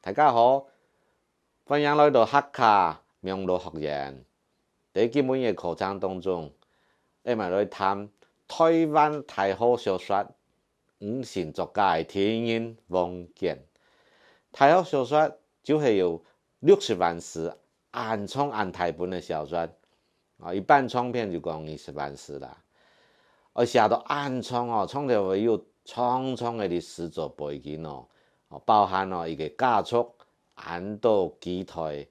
大家好，欢迎来到客家名录学院。在今本嘅课程当中，我们来谈台湾大好小说五线作家嘅天人王建。大好小说就是有60万字按创按台本嘅小说，一般创片就讲20万字啦。而写到按创创就会有长长嘅历史做背景包含一个加速按到基台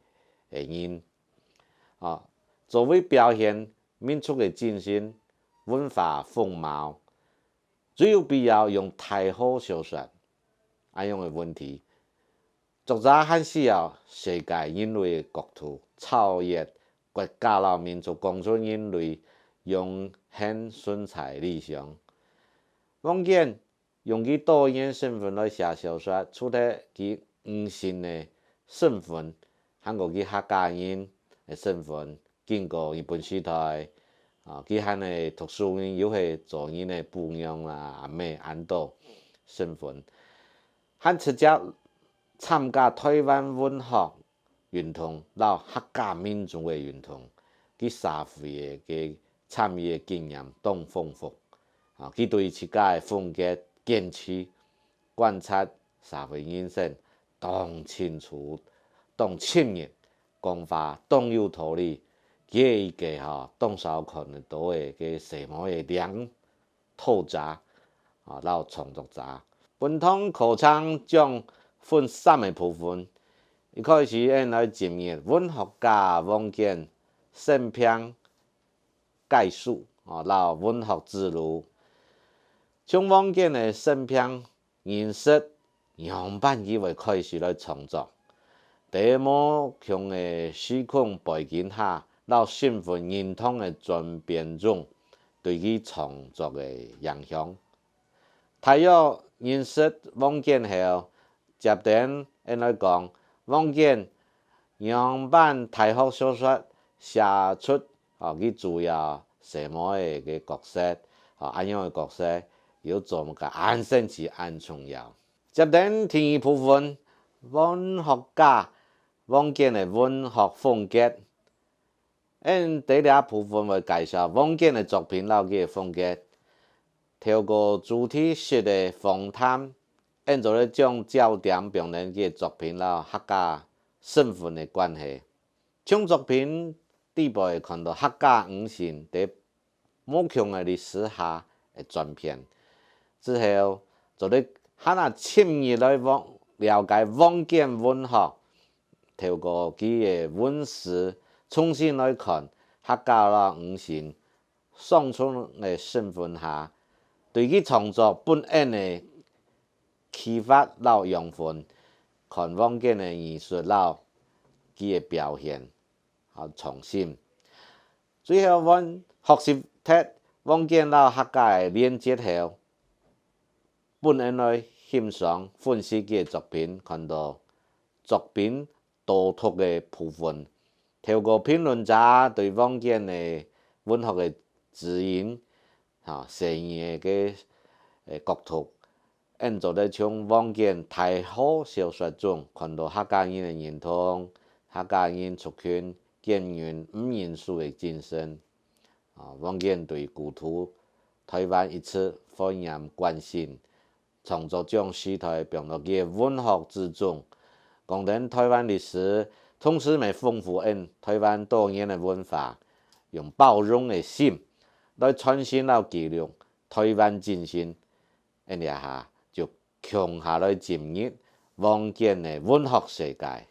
的人作为表现民族的精神、文化风貌，最有必要用大好小说安样的问题。作者很需要世界人类的国土，超越国家老民族，公众人类用很顺才理想。王建用佢多元身份来写小说，除了佢五线的身份，还有佢客家人的身份，经过日本时代佢还的读书人又系做人的榜样啦，阿妹安道身份，还直接参加台湾文学运动，到客家民族的运动，佢社会嘅参与的经验都丰富佢对自家的风格坚持观察社会人生，当清楚、当深入、讲话当有道理，佢一个当少看得到的个什么的良透查然后创作者。本堂课程将分3个部分，一开始我来进入文学家王建生平概述然后文学之路。从王建的生平认识样板以为开始来创作，在某强的时空背景下，到身份认同的转变中，对佢创作的影响。大约认识王建后，接着来讲王建样板大学小说写出佢主要什么的个角色安样的角色。要做个安生是安重要。接着第二部分，文学家王建的文学风格。第二部分会介绍王建的作品，老佢的风格。透过主题式的访谈，就咧将焦点表现佢的作品老客家身份的关系。从作品底部会看到客家五线在某强的历史下的转变。之后，就咧较深入来了解王建文学，透过佢的文史重新来看客家啦五线乡村的身份下，对佢创作本演的启发老养分，看王建的艺术老佢的表现创新。最后，阮学习睇王建老客家的连接后。本人来欣赏分析佢的作品，看到作品独特的部分。透过评论者对王建的文学的指引摄影的角度，就咧从王建大好小说中看到客家人的认同、客家人族群建源不认输的精神。王建对故土台湾一直非常关心。创作将时代并落佢文学之中，讲đến台湾历史，同时咪丰富台湾多元的文化，用包容的心来传承到记录台湾精神，下就强下来进入王建的文学世界。